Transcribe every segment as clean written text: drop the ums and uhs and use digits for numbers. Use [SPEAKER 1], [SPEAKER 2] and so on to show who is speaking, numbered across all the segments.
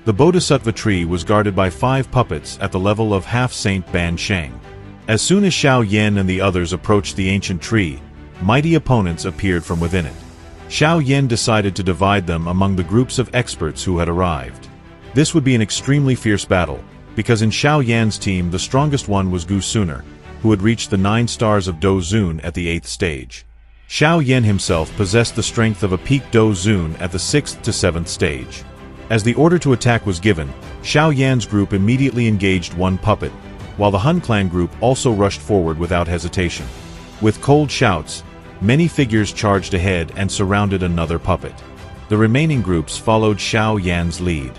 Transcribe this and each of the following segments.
[SPEAKER 1] The Bodhisattva tree was guarded by 5 puppets at the level of half-Saint Ban Sheng. As soon as Xiao Yan and the others approached the ancient tree, mighty opponents appeared from within it. Xiao Yan decided to divide them among the groups of experts who had arrived. This would be an extremely fierce battle, because in Xiao Yan's team the strongest one was Gu Suner, who had reached the 9 stars of Do Zun at the 8th stage. Xiao Yan himself possessed the strength of a peak Do Zun at the 6th to 7th stage. As the order to attack was given, Xiao Yan's group immediately engaged one puppet, while the Hun clan group also rushed forward without hesitation. With cold shouts, many figures charged ahead and surrounded another puppet. The remaining groups followed Xiao Yan's lead.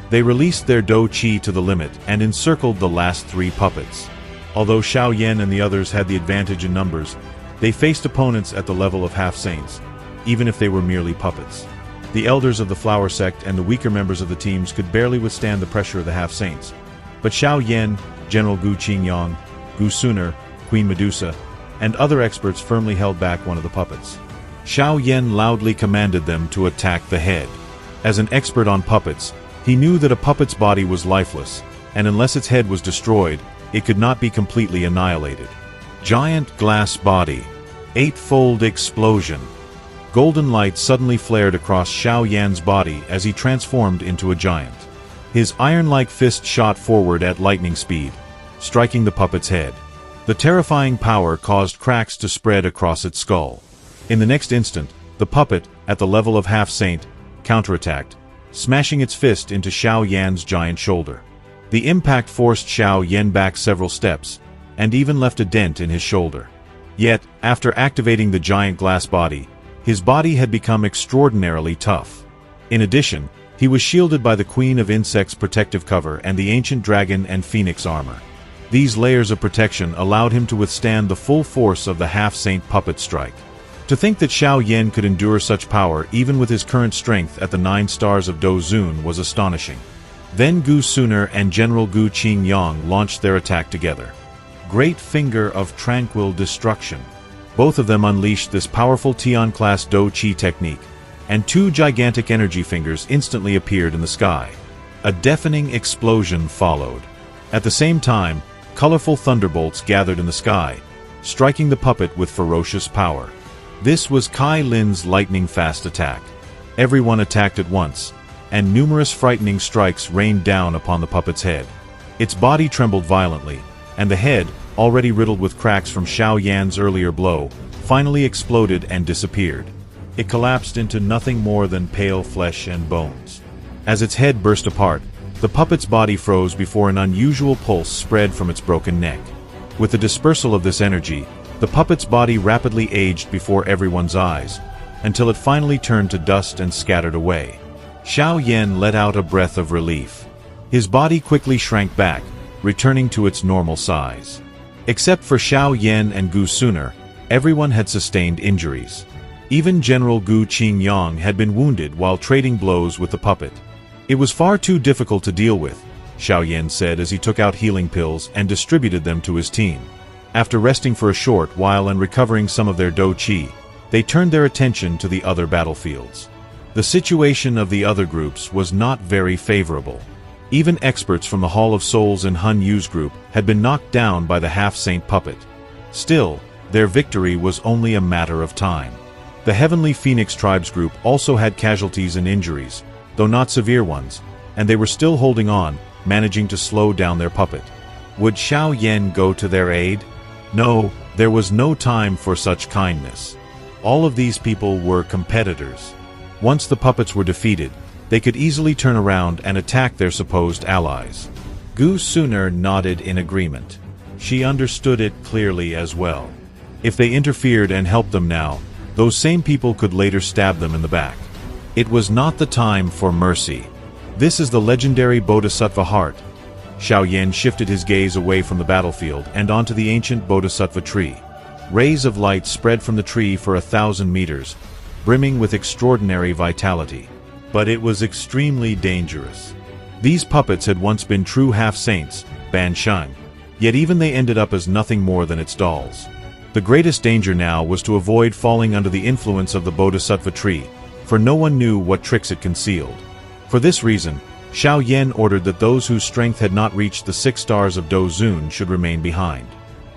[SPEAKER 1] They released their Do Qi to the limit and encircled the last 3 puppets. Although Xiao Yan and the others had the advantage in numbers, they faced opponents at the level of half-saints, even if they were merely puppets. The elders of the Flower Sect and the weaker members of the teams could barely withstand the pressure of the half-saints. But Xiao Yan, General Gu Qingyang, Gu Suner, Queen Medusa, and other experts firmly held back one of the puppets. Xiao Yan loudly commanded them to attack the head. As an expert on puppets, he knew that a puppet's body was lifeless, and unless its head was destroyed, it could not be completely annihilated. Giant glass body. 8-fold explosion. Golden light suddenly flared across Xiao Yan's body as he transformed into a giant. His iron-like fist shot forward at lightning speed, striking the puppet's head. The terrifying power caused cracks to spread across its skull. In the next instant, the puppet, at the level of half-saint, counterattacked, smashing its fist into Xiao Yan's giant shoulder. The impact forced Xiao Yan back several steps, and even left a dent in his shoulder. Yet, after activating the giant glass body, his body had become extraordinarily tough. In addition, he was shielded by the Queen of Insects' protective cover and the ancient dragon and phoenix armor. These layers of protection allowed him to withstand the full force of the half-saint puppet strike. To think that Xiao Yan could endure such power even with his current strength at the 9 stars of Do Zun was astonishing. Then Gu Suner and General Gu Qingyang launched their attack together. Great Finger of Tranquil Destruction. Both of them unleashed this powerful Tian-class Do Qi technique, and 2 gigantic energy fingers instantly appeared in the sky. A deafening explosion followed. At the same time, colorful thunderbolts gathered in the sky, striking the puppet with ferocious power. This was Kai Lin's lightning-fast attack. Everyone attacked at once, and numerous frightening strikes rained down upon the puppet's head. Its body trembled violently, and the head, already riddled with cracks from Xiao Yan's earlier blow, finally exploded and disappeared. It collapsed into nothing more than pale flesh and bones. As its head burst apart, the puppet's body froze before an unusual pulse spread from its broken neck. With the dispersal of this energy, the puppet's body rapidly aged before everyone's eyes, until it finally turned to dust and scattered away. Xiao Yan let out a breath of relief. His body quickly shrank back, returning to its normal size. Except for Xiao Yan and Gu Suner, everyone had sustained injuries. Even General Gu Qingyang had been wounded while trading blows with the puppet. It was far too difficult to deal with, Xiao Yan said as he took out healing pills and distributed them to his team. After resting for a short while and recovering some of their Do Qi, they turned their attention to the other battlefields. The situation of the other groups was not very favorable. Even experts from the Hall of Souls and Hun Yu's group had been knocked down by the half-saint puppet. Still, their victory was only a matter of time. The Heavenly Phoenix Tribes group also had casualties and injuries, though not severe ones, and they were still holding on, managing to slow down their puppet. Would Xiao Yan go to their aid? No, there was no time for such kindness. All of these people were competitors. Once the puppets were defeated, they could easily turn around and attack their supposed allies. Gu Suner nodded in agreement. She understood it clearly as well. If they interfered and helped them now, those same people could later stab them in the back. It was not the time for mercy. This is the legendary Bodhisattva heart. Xiao Yan shifted his gaze away from the battlefield and onto the ancient Bodhisattva tree. Rays of light spread from the tree for 1,000 meters, brimming with extraordinary vitality. But it was extremely dangerous. These puppets had once been true half-saints, Bansheng, yet even they ended up as nothing more than its dolls. The greatest danger now was to avoid falling under the influence of the Bodhisattva tree, for no one knew what tricks it concealed. For this reason, Xiao Yan ordered that those whose strength had not reached the 6 stars of Dozun should remain behind.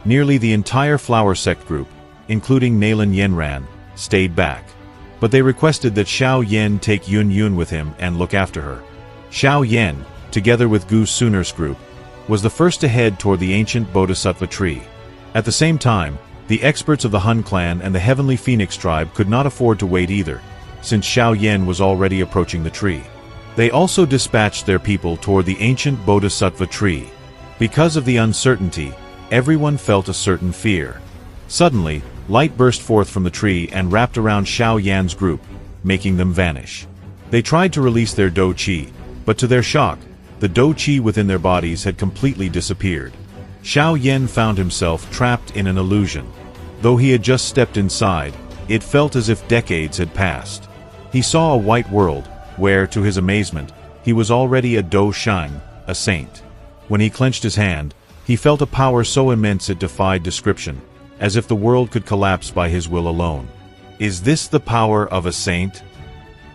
[SPEAKER 1] Nearly the entire flower sect group, including Nalan Yenran, stayed back. But they requested that Xiao Yan take Yun Yun with him and look after her. Xiao Yan, together with Gu Suner's group, was the first to head toward the ancient Bodhisattva tree. At the same time, the experts of the Hun clan and the Heavenly Phoenix tribe could not afford to wait either, since Xiao Yan was already approaching the tree. They also dispatched their people toward the ancient Bodhisattva tree. Because of the uncertainty, everyone felt a certain fear. Suddenly, light burst forth from the tree and wrapped around Xiao Yan's group, making them vanish. They tried to release their Do Qi, but to their shock, the Do Qi within their bodies had completely disappeared. Xiao Yan found himself trapped in an illusion. Though he had just stepped inside, it felt as if decades had passed. He saw a white world, where, to his amazement, he was already a Do Shang, a saint. When he clenched his hand, he felt a power so immense it defied description, as if the world could collapse by his will alone. Is this the power of a saint?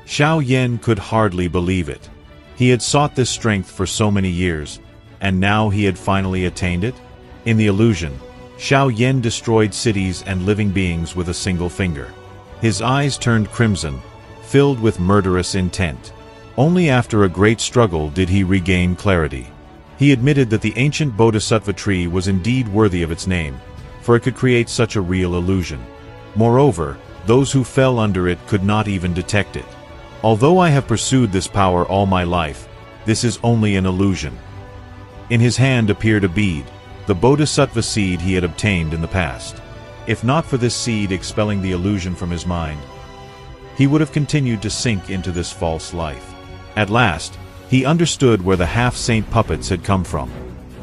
[SPEAKER 1] Xiao Yan could hardly believe it. He had sought this strength for so many years, and now he had finally attained it? In the illusion, Xiao Yan destroyed cities and living beings with a single finger. His eyes turned crimson, filled with murderous intent. Only after a great struggle did he regain clarity. He admitted that the ancient Bodhisattva tree was indeed worthy of its name, for it could create such a real illusion. Moreover, those who fell under it could not even detect it. Although I have pursued this power all my life, this is only an illusion. In his hand appeared a bead, the Bodhisattva seed he had obtained in the past. If not for this seed expelling the illusion from his mind, he would have continued to sink into this false life. At last, he understood where the half-saint puppets had come from.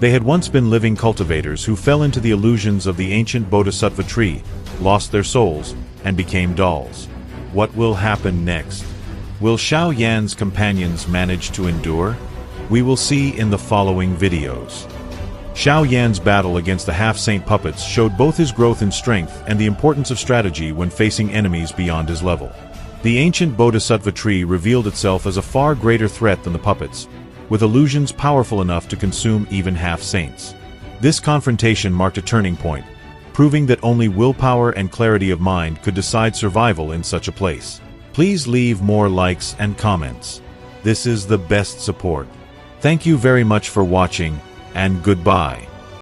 [SPEAKER 1] They had once been living cultivators who fell into the illusions of the ancient Bodhisattva tree, lost their souls, and became dolls. What will happen next? Will Xiao Yan's companions manage to endure? We will see in the following videos. Xiao Yan's battle against the half-saint puppets showed both his growth in strength and the importance of strategy when facing enemies beyond his level. The ancient Bodhisattva tree revealed itself as a far greater threat than the puppets, with illusions powerful enough to consume even half-saints. This confrontation marked a turning point, proving that only willpower and clarity of mind could decide survival in such a place. Please leave more likes and comments. This is the best support. Thank you very much for watching, and goodbye.